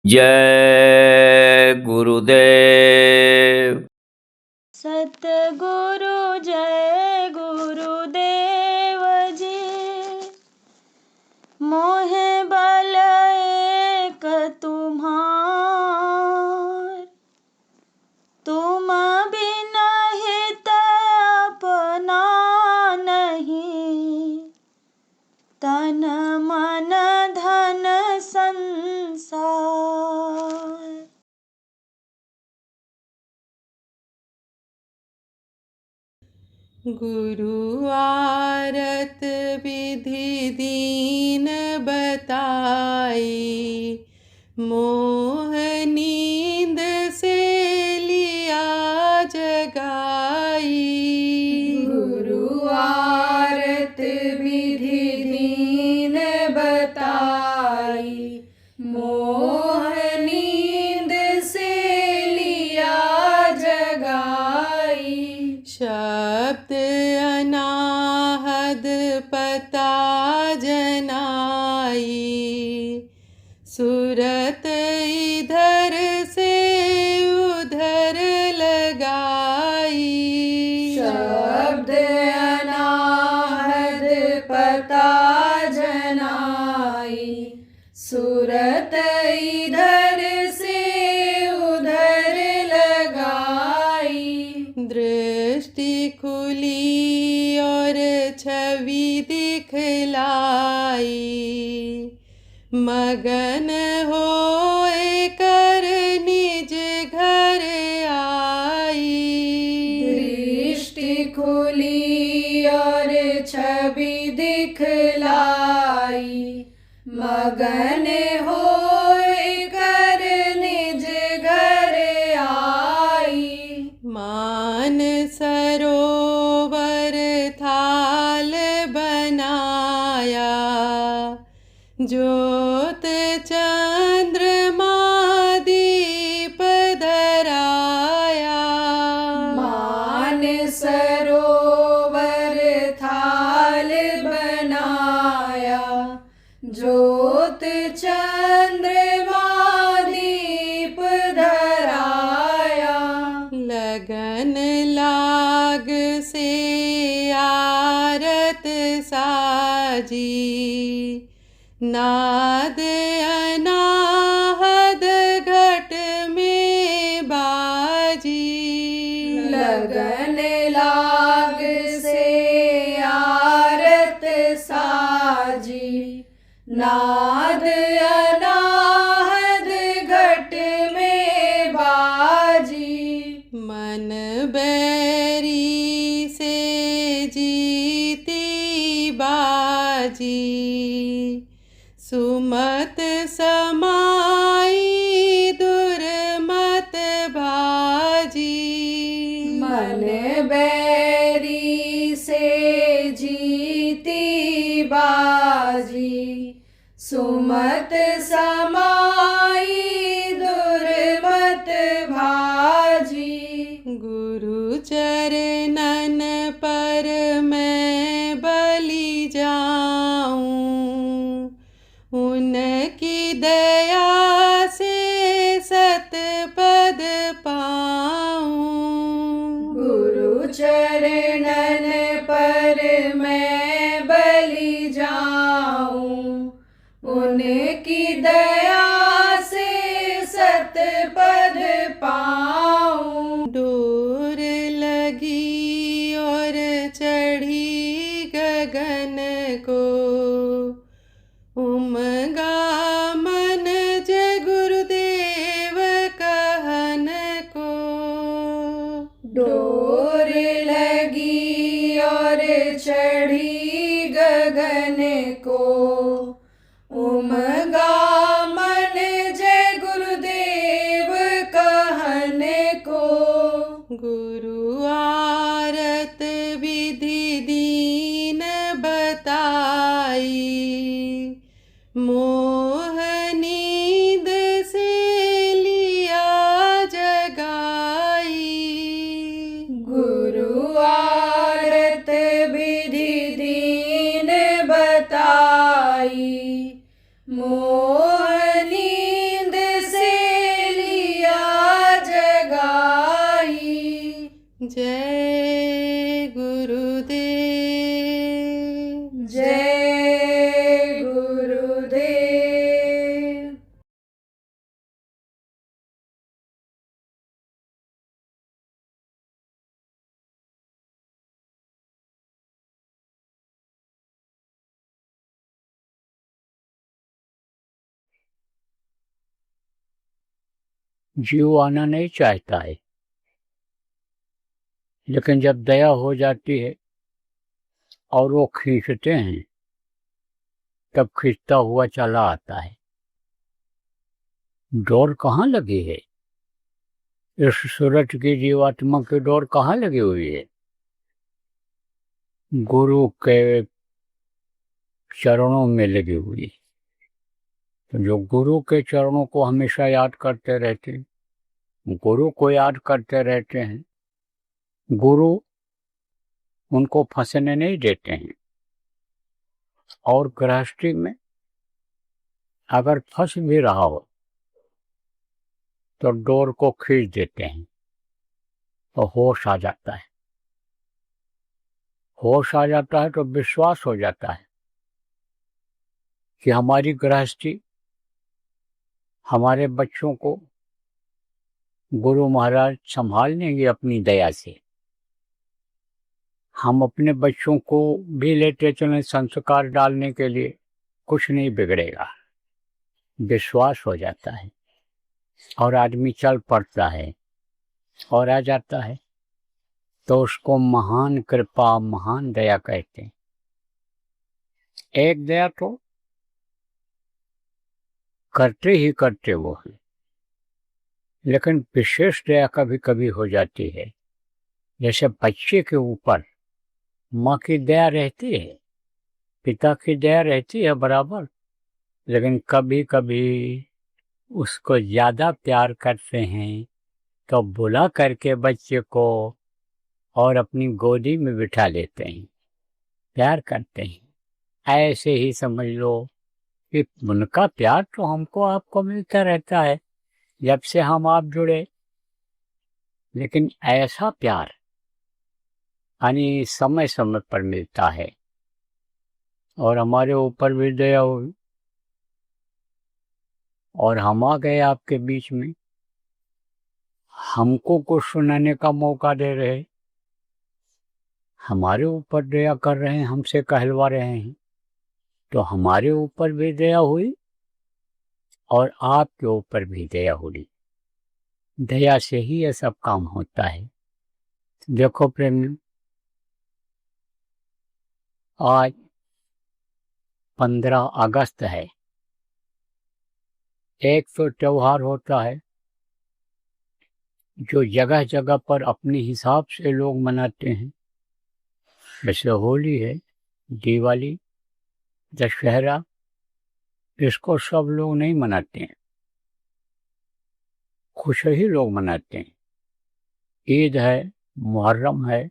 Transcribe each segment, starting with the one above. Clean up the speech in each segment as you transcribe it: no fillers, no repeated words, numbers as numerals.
जय गुरुदेव। सतगुरु जय गुरुदेव जी, मोहे बल एक तुम्हार, तुम बिना हित अपना नहीं, तन मन धन संसार। गुरु आरत विधि दीन बताई, मोह नींद से लिया जगाई। गुरु आरत विधि दीन बताई, मोह नींद से लिया जगाई। शब्द अनाहद पता जनाई, सूरत इधर से उधर लगाई। शब्द अनाहद पता जनाई, सूरत इधर से उधर लगाई। दृष्टि खुली और छवि दिखलाई, मगन होए कर निज घर आई। दृष्टि खुली और छवि दिखलाई, मगन होए कर निज घर आई। मान सरोवर थाल बनाया, ज्योत चंद्रमा दीप धराया। मान सरोवर थाल बनाया, ज्योत चंद्रमा दीप धराया। लगन लाग से आरत साजी, नाद अनाहद घट में बाजी। लगन लाग से आरत साजी, नाद अनाहद घट में बाजी। मन बैरी से जीती बाजी, सुमत समाई दुर्मत भाजी। मन बैरी से जीती बाजी, सुमत समाई दुर्मत भाजी। गुरु चरणन पर मैं बलि जाऊं, उनकी दया से सतपद पाऊं। गुरु चरणन पर मैं बलि जाऊं, उनकी दया से सतपद पाऊं। डोर लगी और चढ़ी गगन को, उमगा मन जय गुरुदेव कहन को। डोर लगी और चढ़ी गगन को, उमगा मन जय गुरुदेव कहन को। गुरु आरत विधि दीन बताई, मोह नींद से लिया जगाई। गुरु आरत विधि दीन मोह नींद से लिया जगाई। जय गुरुदेव। जय गुरुदेव। जीव आना नहीं चाहता है, लेकिन जब दया हो जाती है और वो खींचते हैं, तब खींचता हुआ चला आता है। डोर कहाँ लगी है? इस सूरज की जीवात्मा की डोर कहाँ लगी हुई है? गुरु के चरणों में लगी हुई। तो जो गुरु के चरणों को हमेशा याद करते रहते हैं, गुरु को याद करते रहते हैं, गुरु उनको फंसने नहीं देते हैं। और गृहस्थी में अगर फंस भी रहा हो तो डोर को खींच देते हैं, तो होश आ जाता है। होश आ जाता है तो विश्वास हो जाता है कि हमारी गृहस्थी, हमारे बच्चों को गुरु महाराज संभाल लेंगे अपनी दया से। हम अपने बच्चों को भी लेते चलें संस्कार डालने के लिए, कुछ नहीं बिगड़ेगा। विश्वास हो जाता है और आदमी चल पड़ता है और आ जाता है, तो उसको महान कृपा, महान दया कहते हैं। एक दया तो करते ही करते वो है, लेकिन विशेष दया कभी कभी हो जाती है। जैसे बच्चे के ऊपर माँ की दया रहती है, पिता की दया रहती है बराबर, लेकिन कभी कभी उसको ज़्यादा प्यार करते हैं तो बुला करके बच्चे को और अपनी गोदी में बिठा लेते हैं, प्यार करते हैं। ऐसे ही समझ लो कि उनका प्यार तो हमको आपको मिलता रहता है जब से हम आप जुड़े, लेकिन ऐसा प्यार यानी समय समय पर मिलता है। और हमारे ऊपर भी दया हुई और हम आ गए आपके बीच में, हमको कुछ सुनाने का मौका दे रहे, हमारे ऊपर दया कर रहे हैं, हमसे कहलवा रहे हैं, तो हमारे ऊपर भी दया हुई और आपके ऊपर भी दया हुई। दया से ही ये सब काम होता है। देखो प्रेमी, आज 15 अगस्त है। एक तो त्योहार होता है जो जगह जगह पर अपने हिसाब से लोग मनाते हैं, जैसे होली है, दिवाली, दशहरा, इसको सब लोग नहीं मनाते हैं, कुछ ही लोग मनाते हैं। ईद है, मुहर्रम है,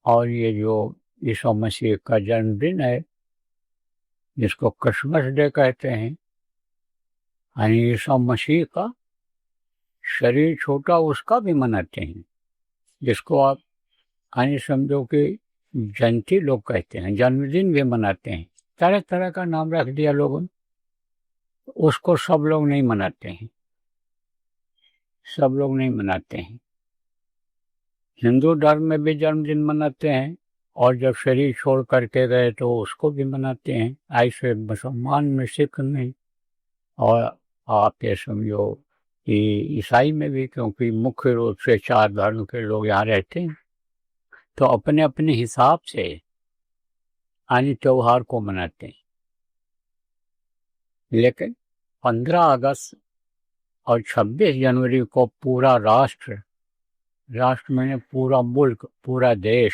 और ये जो यीशु मसीह का जन्मदिन है जिसको क्रिसमस डे कहते हैं, यानी यीशु मसीह का शरीर छोटा, उसका भी मनाते हैं, जिसको आप यानी समझो कि जयंती लोग कहते हैं, जन्मदिन भी मनाते हैं। तरह तरह का नाम रख दिया लोगों ने, उसको सब लोग नहीं मनाते हैं, सब लोग नहीं मनाते हैं। हिंदू धर्म में भी जन्मदिन मनाते हैं, और जब शरीर छोड़ करके गए तो उसको भी मनाते हैं। ऐसे मुसलमान में, सिख में, और आप ये समझो कि ईसाई में भी, क्योंकि मुख्य रूप से 4 धर्म के लोग यहाँ रहते हैं, तो अपने अपने हिसाब से यानी त्योहार को मनाते हैं। लेकिन 15 अगस्त और 26 जनवरी को पूरा राष्ट्र मैंने पूरा मुल्क, पूरा देश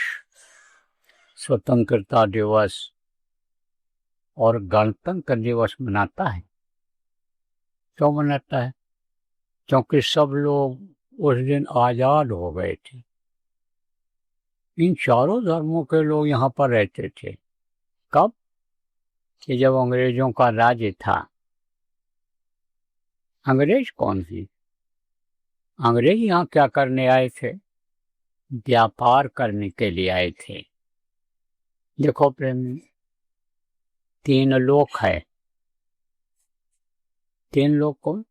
स्वतंत्रता दिवस और गणतंत्र दिवस मनाता है। क्यों मनाता है? क्योंकि सब लोग उस दिन आज़ाद हो गए थे। इन चारों धर्मों के लोग यहाँ पर रहते थे। कब? कि जब अंग्रेजों का राज्य था, अंग्रेज कौन थे? अंग्रेज यहाँ क्या करने आए थे? व्यापार करने के लिए आए थे। देखो प्रेम, 3 लोक है। 3 लोक कौन?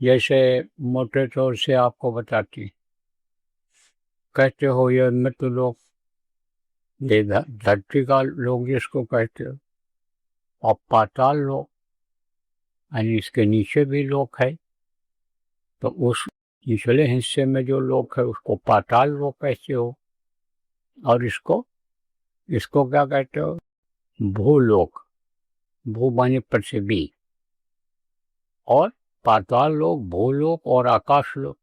जैसे मोटे तौर से आपको बताती, कहते हो ये मृत्यु लोक, ये धरती का लोक जिसको कहते हो, और पाताल लोक, यानी इसके नीचे भी लोक है। तो उस निचले हिस्से में जो लोक है उसको पाताल लोक कहते हो, और इसको क्या कहते हो? भूलोक। भू माने पृथ्वी, और पाताल लोक, भूलोक और आकाश लोक।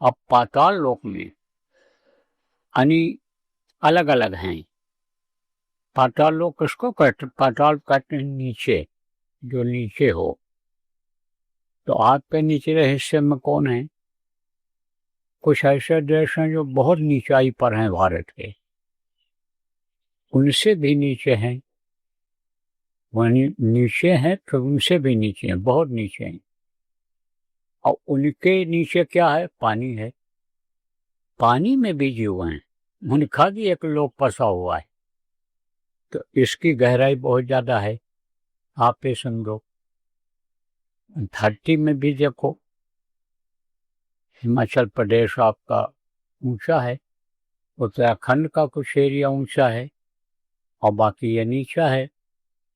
अब पाताल लोक में यानी अलग अलग हैं। पाताल लोक किसको कहते? पाताल कहते हैं नीचे, जो नीचे हो। तो आपके निचले हिस्से में कौन है? कुछ ऐसे देश हैं जो बहुत नीचाई पर हैं भारत के, उनसे भी नीचे हैं। वहीं नीचे हैं फिर उनसे भी नीचे हैं, बहुत नीचे हैं। और उनके नीचे क्या है? पानी है। पानी में भी जीव हैं, उनका भी एक लोक फंसा हुआ है। तो इसकी गहराई बहुत ज्यादा है। आप ये समझो, धरती में भी देखो, हिमाचल प्रदेश आपका ऊंचा है, उत्तराखंड का कुछ एरिया ऊंचा है, और बाकी ये नीचा है।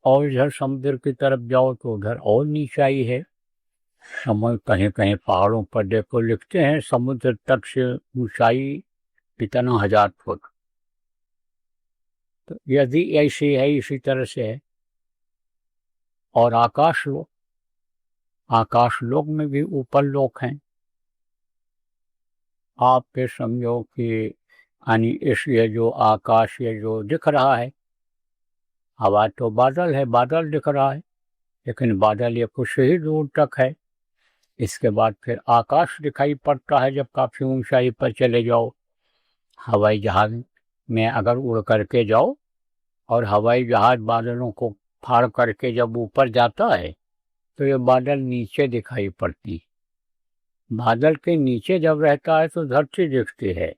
और इधर समुद्र की तरफ जाओ तो उधर और नीचाई है। समुद्र कहीं कहीं पहाड़ों पर देखो लिखते हैं समुद्र तट से ऊंचाई इतना 1000 फुट। तो यदि ऐसी है, इसी तरह से है। और आकाश लोक, आकाश लोक में भी ऊपर लोक हैं। आप ये समझो कि यानी इस ये जो आकाश ये जो दिख रहा है, हवा तो बादल है, बादल दिख रहा है, लेकिन बादल ये कुछ ही दूर तक है। इसके बाद फिर आकाश दिखाई पड़ता है जब काफी ऊंचाई पर चले जाओ। हवाई जहाज में अगर उड़ करके जाओ और हवाई जहाज बादलों को फाड़ करके जब ऊपर जाता है तो ये बादल नीचे दिखाई पड़ती। बादल के नीचे जब रहता है तो धरती दिखती है,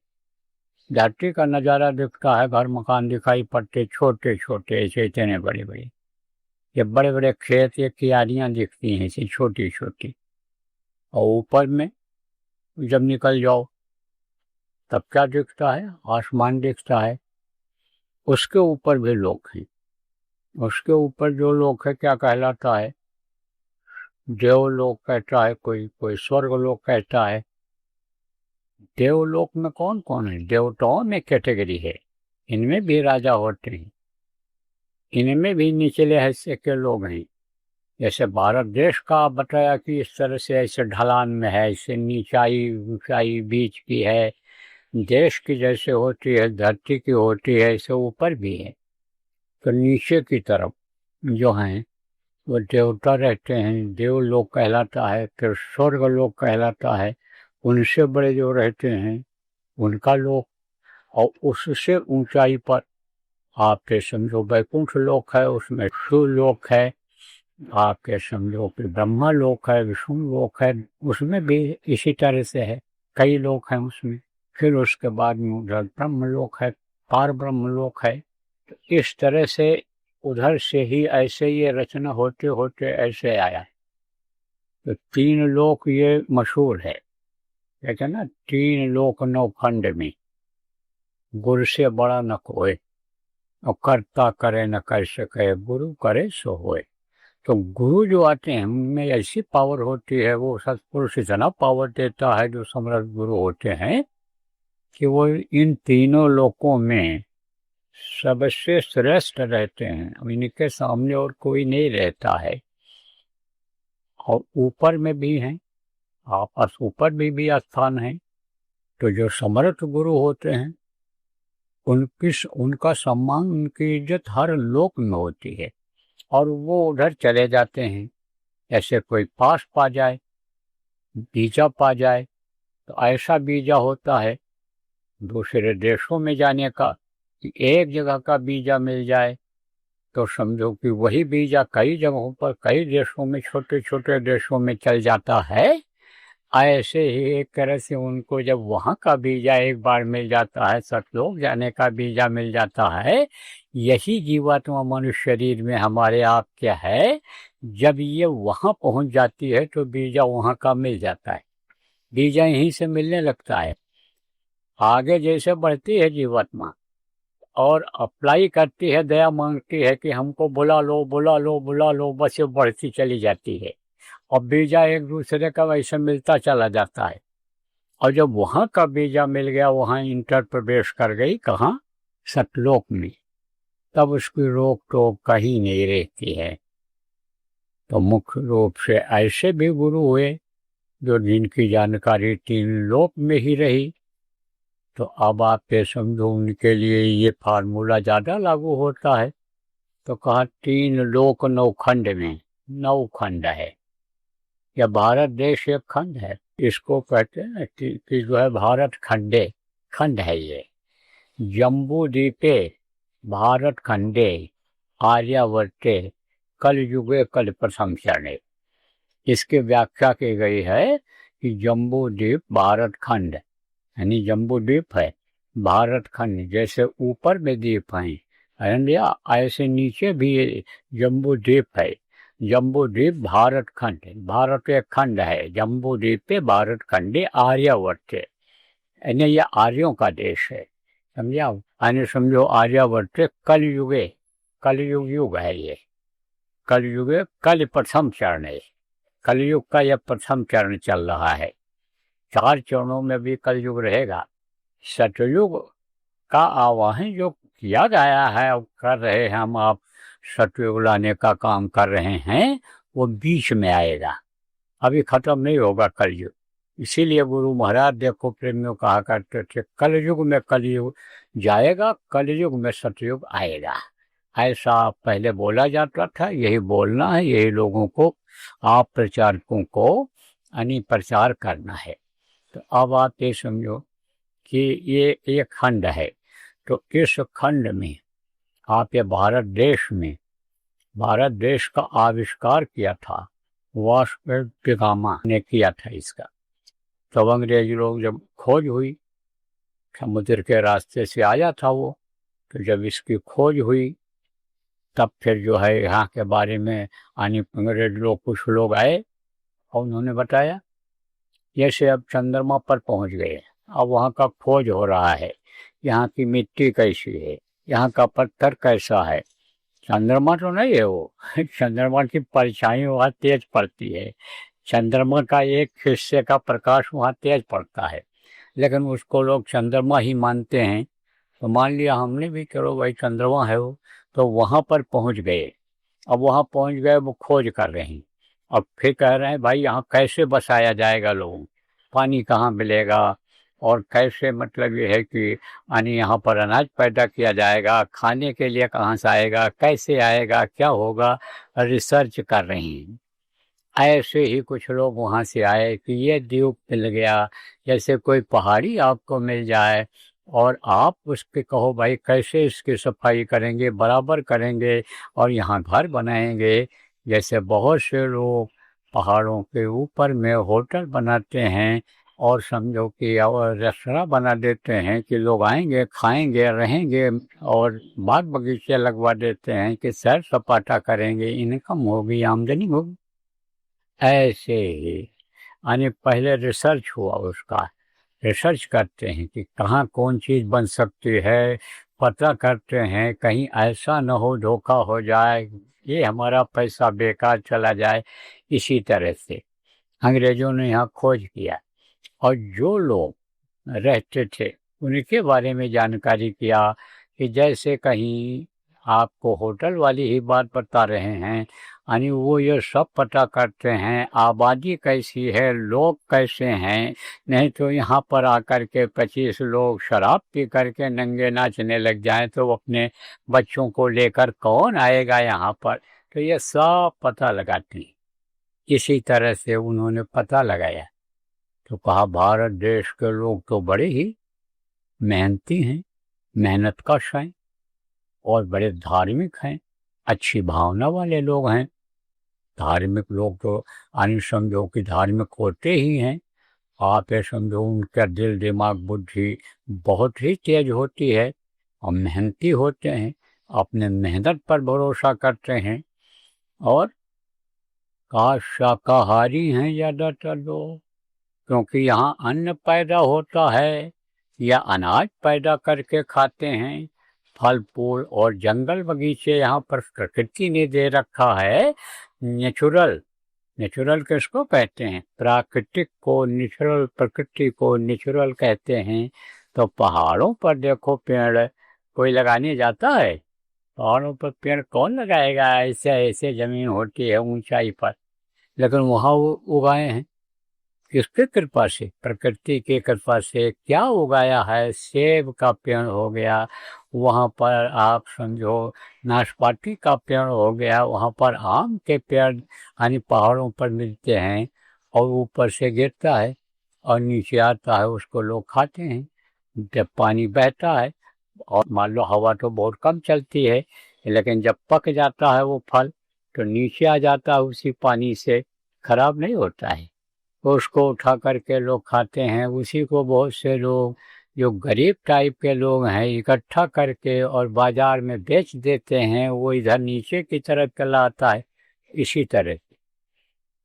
धरती का नज़ारा दिखता है, घर मकान दिखाई पड़ते, छोटे छोटे ऐसे, इतने बड़े बड़े। ये बड़े बड़े खेत, ये क्यारियाँ दिखती हैं ऐसी छोटी छोटी। और ऊपर में जब निकल जाओ तब क्या दिखता है? आसमान दिखता है। उसके ऊपर भी लोक हैं। उसके ऊपर जो लोक है क्या कहलाता है? देवलोक कहता है, कोई स्वर्गलोक कहता है। देवलोक में कौन कौन है? देवताओं में कैटेगरी है, इनमें भी राजा होते हैं, इनमें भी निचले हिस्से के लोग हैं। जैसे भारत देश का बताया कि इस तरह से ऐसे ढलान में है, ऐसे नीचाई ऊंचाई बीच की है। देश की जैसे होती है, धरती की होती है, ऐसे ऊपर भी है। तो नीचे की तरफ जो हैं वो देवता रहते हैं, देवलोक कहलाता है। फिर स्वर्गलोक कहलाता है, उनसे बड़े जो रहते हैं उनका लोक। और उससे ऊंचाई पर आपके समझो वैकुंठ लोक है, उसमें शिवलोक है, आपके समझो कि ब्रह्मा लोक है, विष्णु लोक है, उसमें भी इसी तरह से है, कई लोक हैं उसमें। फिर उसके बाद में उधर ब्रह्म लोक है, पार ब्रह्म लोक है। तो इस तरह से उधर से ही ऐसे ये रचना होते होते ऐसे आया है। तो 3 लोक ये मशहूर है, कहते हैं ना, 3 लोक नौखंड में, गुरु से बड़ा न कोई, और करता करे न कर सके, गुरु करे सो होए। तो गुरु जो आते हैं उनमें ऐसी पावर होती है, वो सत्पुरुष इतना पावर देता है जो समर्थ गुरु होते हैं कि वो इन तीनों लोकों में सबसे श्रेष्ठ रहते हैं। इनके सामने और कोई नहीं रहता है। और ऊपर में भी हैं, आपस ऊपर भी स्थान है। तो जो समर्थ गुरु होते हैं उनका सम्मान, उनकी इज्जत हर लोक में होती है। और वो उधर चले जाते हैं। ऐसे कोई पास पा जाए, वीजा पा जाए, तो ऐसा वीजा होता है दूसरे देशों में जाने का कि एक जगह का वीजा मिल जाए तो समझो कि वही बीजा कई जगहों पर, कई देशों में, छोटे छोटे देशों में चल जाता है। ऐसे ही एक तरह से उनको जब वहाँ का बीजा एक बार मिल जाता है, सतलोक जाने का बीजा मिल जाता है, यही जीवात्मा मनुष्य शरीर में हमारे आप क्या है, जब ये वहाँ पहुँच जाती है तो बीजा वहाँ का मिल जाता है, बीजा यहीं से मिलने लगता है। आगे जैसे बढ़ती है जीवात्मा और अप्लाई करती है, दया मांगती है कि हमको बुला लो बुला लो बुला लो, बस ये बढ़ती चली जाती है और बीजा एक दूसरे का वैसे मिलता चला जाता है। और जब वहाँ का बीजा मिल गया, वहाँ इंटर प्रवेश कर गई, कहाँ, सतलोक में, तब उसकी रोक टोक कहीं नहीं रहती है। तो मुख्य रूप से ऐसे भी गुरु हुए जो जिनकी जानकारी 3 लोक में ही रही। तो अब आप ये समझो उनके लिए ये फार्मूला ज़्यादा लागू होता है। तो कहा 3 लोक 9 खंड में, 9 खंड है। या भारत देश एक खंड है, इसको कहते हैं कि जो है भारत खंड है ये। जम्बू द्वीपे भारत खंडे आर्यावर्ते कल युगे कल प्रथम चरणे। इसकी व्याख्या की गई है कि जम्बू द्वीप भारत खंड, यानी जम्बू द्वीप है भारत खंड, जैसे ऊपर में द्वीप हैं ऐसे नीचे भी जम्बू द्वीप है। जम्बू द्वीप भारत खंड, भारत एक खंड है, जम्बू द्वीप पे भारत खंडे आर्यावर्त, यानी ये आर्यों का देश है, समझा। यानी समझो आर्यावर्त कलयुग युग है ये, कलयुगे कल प्रथम चरण है, कलयुग का यह प्रथम चरण चल रहा है। 4 चरणों में भी कलयुग रहेगा। सतयुग का आवाहन जो किया गया है, अब कर रहे हैं हम, आप सतयुग लाने का काम कर रहे हैं, वो बीच में आएगा, अभी खत्म नहीं होगा कलयुग। इसीलिए गुरु महाराज देखो प्रेमियों कहा करते थे, कलयुग में कलयुग जाएगा, कलयुग में सतयुग आएगा। ऐसा पहले बोला जाता था, यही बोलना है, यही लोगों को, आप प्रचारकों को यानी प्रचार करना है। तो अब आप ये समझो कि ये एक खंड है। तो इस खंड में आप ये भारत देश का आविष्कार किया था, वास्को डी गामा ने किया था इसका। तो अंग्रेज लोग जब खोज हुई, समुद्र के रास्ते से आया था वो, तो जब इसकी खोज हुई तब फिर जो है यहाँ के बारे में अंग्रेज लोग, कुछ लोग आए और उन्होंने बताया। जैसे अब चंद्रमा पर पहुँच गए, अब वहाँ का खोज हो रहा है, यहाँ की मिट्टी कैसी है, यहाँ का पत्थर कैसा है। चंद्रमा तो नहीं है वो चंद्रमा की परछाई वहाँ तेज पड़ती है, चंद्रमा का एक हिस्से का प्रकाश वहाँ तेज पड़ता है, लेकिन उसको लोग चंद्रमा ही मानते हैं। तो मान लिया हमने भी, चलो भाई चंद्रमा है वो, तो वहाँ पर पहुँच गए। अब वहाँ पहुँच गए, वो खोज कर रहे हैं। अब फिर कह रहे हैं भाई यहाँ कैसे बसाया जाएगा, लोगों पानी कहाँ मिलेगा, और कैसे, मतलब ये है कि यानी यहाँ पर अनाज पैदा किया जाएगा, खाने के लिए कहाँ से आएगा, कैसे आएगा, क्या होगा, रिसर्च कर रहे हैं। ऐसे ही कुछ लोग वहाँ से आए कि ये द्वीप मिल गया, जैसे कोई पहाड़ी आपको मिल जाए और आप उसके कहो भाई कैसे इसकी सफाई करेंगे, बराबर करेंगे और यहाँ घर बनाएंगे। जैसे बहुत से लोग पहाड़ों के ऊपर में होटल बनाते हैं और समझो कि और रेस्तरां बना देते हैं कि लोग आएंगे, खाएंगे, रहेंगे, और बाग बगीचे लगवा देते हैं कि सैर सपाटा करेंगे, इनकम होगी, आमदनी होगी। ऐसे ही यानी पहले रिसर्च हुआ, उसका रिसर्च करते हैं कि कहाँ कौन चीज़ बन सकती है, पता करते हैं कहीं ऐसा न हो धोखा हो जाए, ये हमारा पैसा बेकार चला जाए। इसी तरह से अंग्रेज़ों ने यहाँ खोज किया और जो लोग रहते थे उनके बारे में जानकारी किया कि जैसे कहीं आपको होटल वाली ही बात बता रहे हैं, यानी वो ये सब पता करते हैं आबादी कैसी है, लोग कैसे हैं। नहीं तो यहाँ पर आकर के 25 लोग शराब पी करके नंगे नाचने लग जाएं तो अपने बच्चों को लेकर कौन आएगा यहाँ पर। तो ये सब पता लगाते हैं। इसी तरह से उन्होंने पता लगाया तो कहा भारत देश के लोग तो बड़े ही मेहनती हैं, मेहनत कश हैं और बड़े धार्मिक हैं। अच्छी भावना वाले लोग हैं। धार्मिक लोग तो अन्य समझो कि धार्मिक होते ही हैं। आप ये समझो उनका दिल दिमाग बुद्धि बहुत ही तेज होती है और मेहनती होते हैं, अपने मेहनत पर भरोसा करते हैं। और शाकाहारी हैं ज़्यादातर लोग, क्योंकि यहाँ अन्न पैदा होता है या अनाज पैदा करके खाते हैं। फल फूल और जंगल बगीचे यहाँ पर प्रकृति ने दे रखा है। नेचुरल नेचुरल किसको कहते हैं? प्राकृतिक को नेचुरल, प्रकृति को नेचुरल कहते हैं। तो पहाड़ों पर देखो पेड़ कोई लगाने जाता है? पहाड़ों पर पेड़ कौन लगाएगा? ऐसे ऐसे जमीन होती है ऊंचाई पर, लेकिन वहाँ वो उगाए हैं किसके कृपा से? प्रकृति की कृपा से। क्या उगाया है? सेब का पेड़ हो गया, वहाँ पर आप समझो नाशपाती का पेड़ हो गया, वहाँ पर आम के पेड़ यानी पहाड़ों पर मिलते हैं और ऊपर से गिरता है और नीचे आता है, उसको लोग खाते हैं जब पानी बहता है। और मान लो हवा तो बहुत कम चलती है, लेकिन जब पक जाता है वो फल तो नीचे आ जाता है, उसी पानी से खराब नहीं होता है। तो उसको उठा करके लोग खाते हैं। उसी को बहुत से लोग जो गरीब टाइप के लोग हैं इकट्ठा करके और बाजार में बेच देते हैं, वो इधर नीचे की तरफ चला आता है। इसी तरह से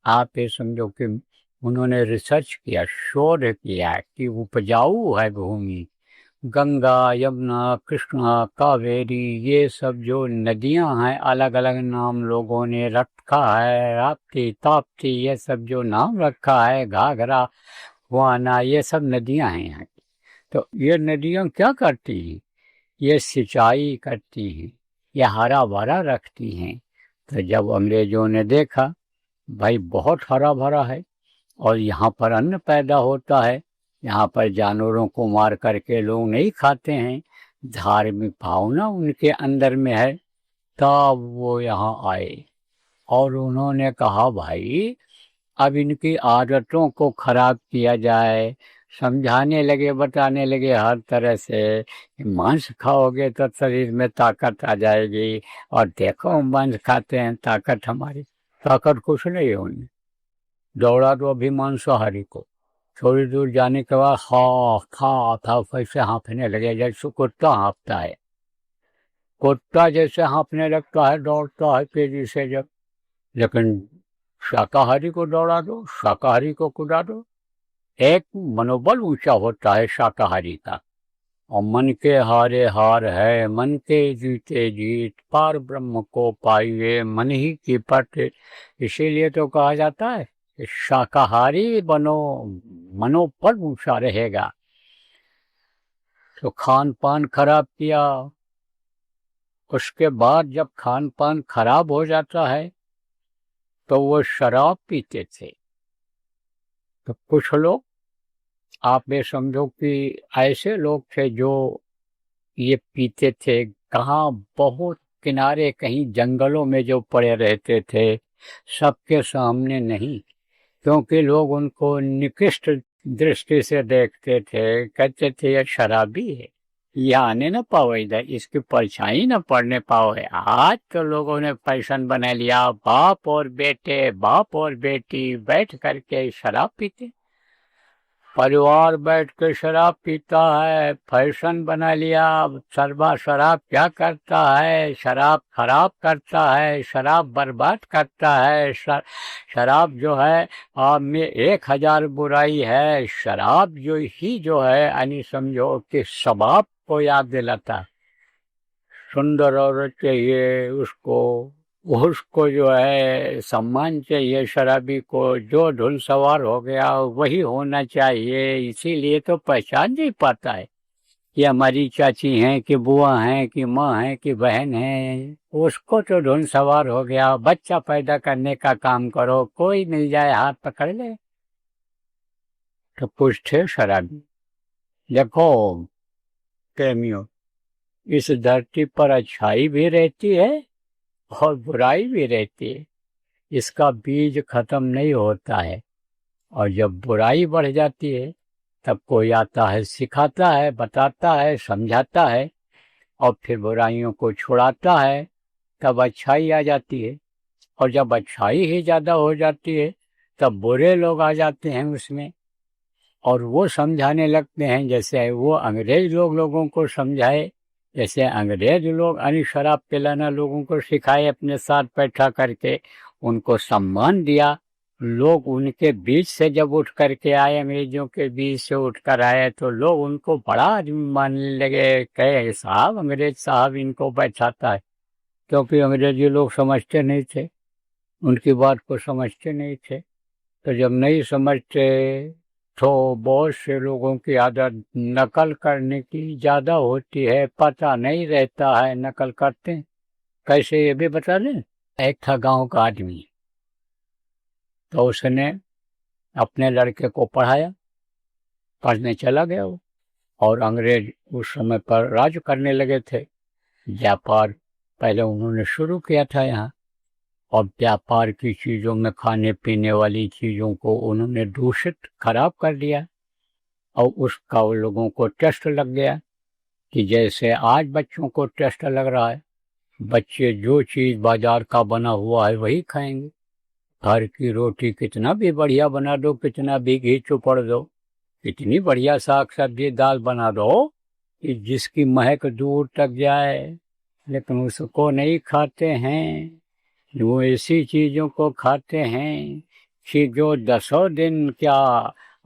आप ये समझो कि उन्होंने रिसर्च किया, शोध किया कि उपजाऊ है भूमि। गंगा, यमुना, कृष्णा, कावेरी, ये सब जो नदियां हैं अलग अलग नाम लोगों ने रखा है, राप्ती, ताप्ती, ये सब जो नाम रखा है, घाघरा, वाना, ये सब नदियां हैं यहाँ की। तो ये नदियां क्या करती हैं? ये सिंचाई करती हैं, ये हरा भरा रखती हैं। तो जब अंग्रेजों ने देखा भाई बहुत हरा भरा है और यहाँ पर अन्न पैदा होता है, यहाँ पर जानवरों को मार करके लोग नहीं खाते हैं, धार्मिक भावना उनके अंदर में है, तब वो यहाँ आए और उन्होंने कहा भाई अब इनकी आदतों को खराब किया जाए। समझाने लगे, बताने लगे हर तरह से, मांस खाओगे तो शरीर में ताकत आ जाएगी, और देखो मांस खाते हैं ताकत, हमारी ताकत कुछ नहीं है उनमें। दौड़ा दो अभी मांसाहारी को, थोड़ी दूर जाने के बाद खा था वैसे हाँफने लगे जैसे कुत्ता हाँफता है। कुत्ता जैसे हाँफने लगता है, दौड़ता है तेजी से जब। लेकिन शाकाहारी को दौड़ा दो, शाकाहारी को कुदा दो, एक मनोबल ऊंचा होता है शाकाहारी का। और मन के हारे हार है, मन के जीते जीत, पार ब्रह्म को पाइए मन ही की पट। इसीलिए तो कहा जाता है शाकाहारी बनो, मनोबल ऊंचा रहेगा। तो खान पान खराब किया, उसके बाद जब खान पान खराब हो जाता है तो वो शराब पीते थे। तो कुछ लोग आप ये समझो कि ऐसे लोग थे जो ये पीते थे, कहाँ बहुत किनारे कहीं जंगलों में जो पड़े रहते थे, सबके सामने नहीं, क्योंकि लोग उनको निकृष्ट दृष्टि से देखते थे, कहते थे ये शराबी है, ये आने न पाओ इधर, इसकी परछाई न पड़ने पाओ है। आज तो लोगों ने फैशन बना लिया, बाप और बेटे, बाप और बेटी बैठ करके शराब पीते, परिवार बैठ के शराब पीता है, फैशन बना लिया। सरबा शराब क्या करता है? शराब खराब करता है, शराब बर्बाद करता है। शराब जो है आप में 1000 बुराई है। शराब जो है यानी समझो कि शबाब को याद दिलाता है। सुंदर औरत चाहिए उसको जो है सम्मान चाहिए, शराबी को जो धुन सवार हो गया वही होना चाहिए। इसीलिए तो पहचान नहीं पाता है कि हमारी चाची हैं कि बुआ हैं कि माँ हैं कि बहन है। उसको तो धुन सवार हो गया, बच्चा पैदा करने का काम करो, कोई मिल जाए हाथ पकड़ ले। तो कुछ थे शराबी। देखो प्रेमियों, इस धरती पर अच्छाई भी रहती है और बुराई भी रहती है, इसका बीज खत्म नहीं होता है। और जब बुराई बढ़ जाती है तब कोई आता है, सिखाता है, बताता है, समझाता है और फिर बुराइयों को छुड़ाता है। तब अच्छाई आ जाती है, और जब अच्छाई ही ज़्यादा हो जाती है तब बुरे लोग आ जाते हैं उसमें, और वो समझाने लगते हैं जैसे वो अंग्रेज लोगों को समझाए, जैसे अंग्रेज लोग यानी शराब पिलाना लोगों को सिखाए, अपने साथ बैठा करके उनको सम्मान दिया। लोग उनके बीच से जब उठ करके आए, अंग्रेजों के बीच से उठ कर आए, तो लोग उनको बड़ा आदमी मानने लगे, कहे साहब अंग्रेज साहब इनको बैठाता है, क्योंकि अंग्रेजी लोग समझते नहीं थे, उनकी बात को समझते नहीं थे। तो जब नहीं समझते तो बहुत से लोगों की आदत नकल करने की ज़्यादा होती है, पता नहीं रहता है नकल करते हैं कैसे, ये भी बता दें। एक था गांव का आदमी, तो उसने अपने लड़के को पढ़ाया, पढ़ने चला गया वो, और अंग्रेज उस समय पर राज करने लगे थे। व्यापार पहले उन्होंने शुरू किया था यहाँ, और व्यापार की चीज़ों में खाने पीने वाली चीज़ों को उन्होंने दूषित खराब कर दिया, और उसका उन लोगों को टेस्ट लग गया कि जैसे आज बच्चों को टेस्ट लग रहा है, बच्चे जो चीज़ बाजार का बना हुआ है वही खाएंगे। घर की रोटी कितना भी बढ़िया बना दो, कितना भी घी चुपड़ दो, कितनी बढ़िया साग सब्जी दाल बना दो कि जिसकी महक दूर तक जाए, लेकिन उसको नहीं खाते हैं। वो ऐसी चीज़ों को खाते हैं कि जो 10 दिन क्या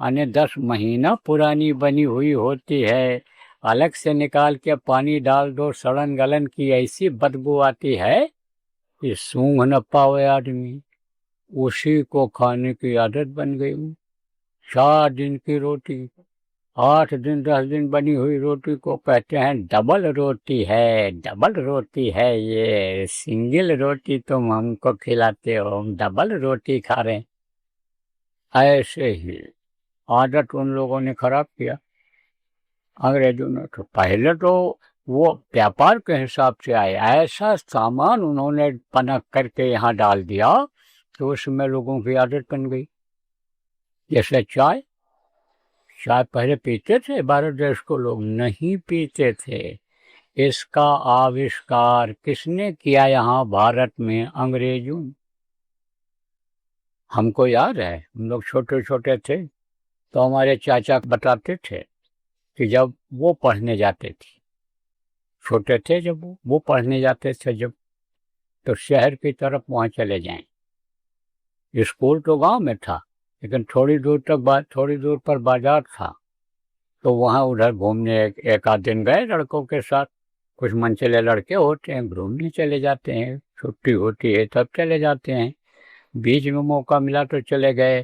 यानी 10 महीना पुरानी बनी हुई होती है, अलग से निकाल के पानी डाल दो, सड़न गलन की ऐसी बदबू आती है कि सूंघ न पावे आदमी। उसी को खाने की आदत बन गई। 4 दिन की रोटी, 8 दिन 10 दिन बनी हुई रोटी को कहते हैं डबल रोटी है, डबल रोटी है, ये सिंगल रोटी तुम हमको खिलाते हो, हम डबल रोटी खा रहे हैं। ऐसे ही आदत उन लोगों ने खराब किया अंग्रेजों ने। तो पहले तो वो व्यापार के हिसाब से आए, ऐसा सामान उन्होंने पनक करके यहाँ डाल दिया तो उसमें लोगों की आदत बन गई। जैसे चाय पहले पीते थे, भारत देश को लोग नहीं पीते थे। इसका आविष्कार किसने किया यहाँ भारत में? अंग्रेजों। हमको याद है, हम लोग छोटे छोटे थे तो हमारे चाचा बताते थे कि जब वो पढ़ने जाते थे, छोटे थे जब वो पढ़ने जाते थे जब, तो शहर की तरफ वहाँ चले जाएं। स्कूल तो गांव में था, लेकिन थोड़ी दूर पर बाजार था, तो वहाँ उधर घूमने एक आध दिन गए लड़कों के साथ। कुछ मनचले लड़के होते हैं, घूमने चले जाते हैं, छुट्टी होती है तब चले जाते हैं, बीच में मौका मिला तो चले गए,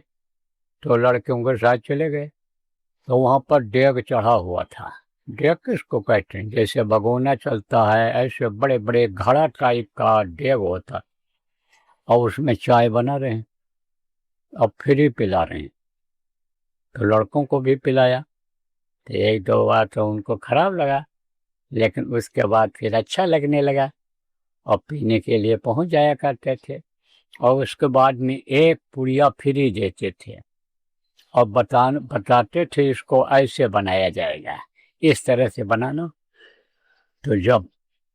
तो लड़कों के साथ चले गए। तो वहाँ पर डेग चढ़ा हुआ था। डेग किसको कहते हैं? जैसे भगोना चलता है ऐसे बड़े बड़े घड़ा टाइप का डेग होता, और उसमें चाय बना रहे हैं, अब फ्री पिला रहे हैं। तो लड़कों को भी पिलाया, तो 1-2 बार तो उनको खराब लगा, लेकिन उसके बाद फिर अच्छा लगने लगा, और पीने के लिए पहुंच जाया करते थे। और उसके बाद में एक पुड़िया फ्री देते थे, और बताते थे इसको ऐसे बनाया जाएगा, इस तरह से बनाना। तो जब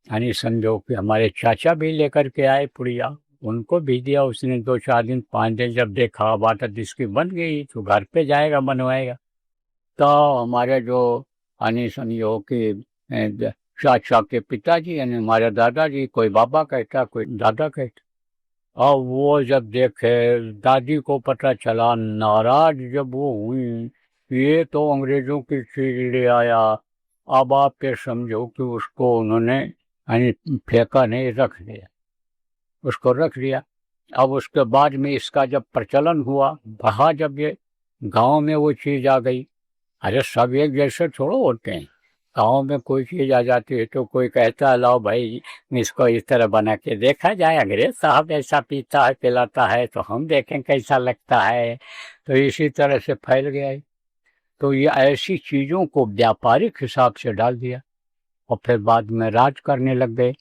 यानी समझो कि हमारे चाचा भी लेकर के आए पुड़िया, उनको भी दिया। उसने 2-4 दिन 5 दिन जब देखा बात इसकी बन गई तो घर पे जाएगा बनवाएगा। तो हमारे जो यानी समझो कि चाचा के पिताजी यानी हमारे दादाजी, कोई बाबा कहता कोई दादा कहता, और वो जब देखे, दादी को पता चला, नाराज जब वो हुई, ये तो अंग्रेजों की चीज ले आया। अब आप ये समझो कि उसको उन्होंने यानी फेंका नहीं, रख दिया, उसको रख दिया। अब उसके बाद में इसका जब प्रचलन हुआ, बढ़ा, जब ये गांव में वो चीज आ गई, अरे सब एक जैसे थोड़ो होते हैं, गाँव में कोई चीज आ जाती है तो कोई कहता है लाओ भाई इसको इस तरह बना के देखा जाए, अंग्रेज साहब ऐसा पीता है पिलाता है तो हम देखें कैसा लगता है। तो इसी तरह से फैल गया है। तो ये ऐसी चीजों को व्यापारिक हिसाब से डाल दिया, और फिर बाद में राज करने लग गए।